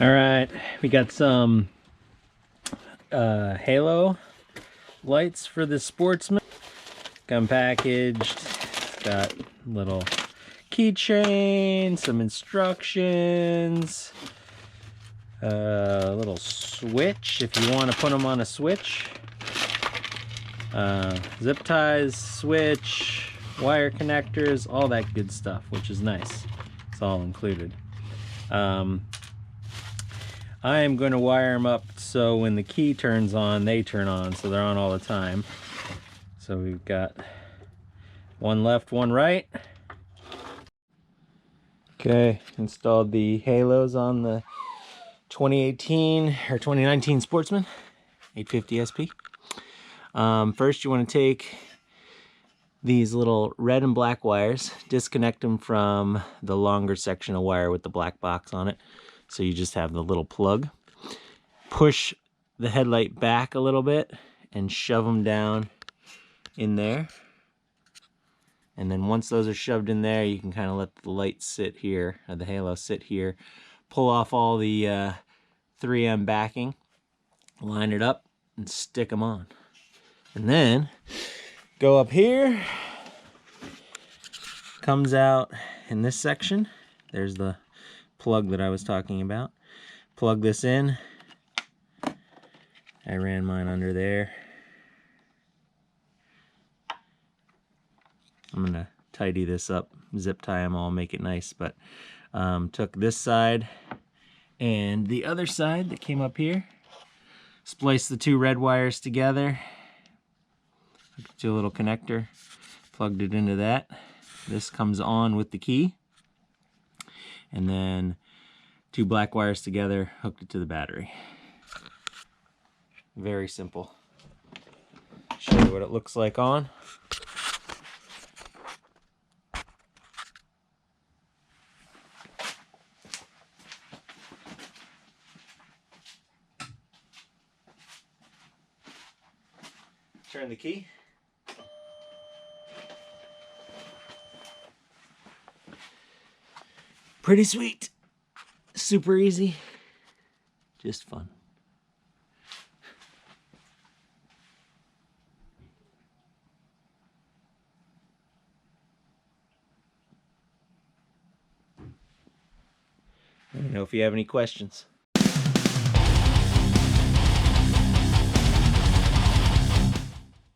All right, we got some halo lights for the Sportsman. Come packaged. It's got little keychain, some instructions, a little switch if you want to put them on a switch, zip ties, switch, wire connectors, all that good stuff, which is nice. It's all included. I am going to wire them up so when the key turns on, they turn on, so they're on all the time. So we've got one left, one right. Okay, installed the halos on the 2018 or 2019 Sportsman 850 SP. First you want to take these little red and black wires, disconnect them from the longer section of wire with the black box on it. So you just have the little plug. Push the headlight back a little bit and shove them down in there. And then once those are shoved in there, you can kind of let the light sit here, or the halo sit here. Pull off all the 3M backing, line it up, and stick them on. And then go up here. Comes out in this section. There's the plug that I was talking about. Plug this in. I ran mine under there. I'm gonna tidy this up, zip tie them all, make it nice, but took this side and the other side that came up here, spliced the two red wires together, hooked it to a little connector, plugged it into that. This comes on with the key, and then two black wires together, hooked it to the battery. Very simple. Show you what it looks like on. Turn the key. Pretty sweet. Super easy. Just fun. Let me know if you have any questions.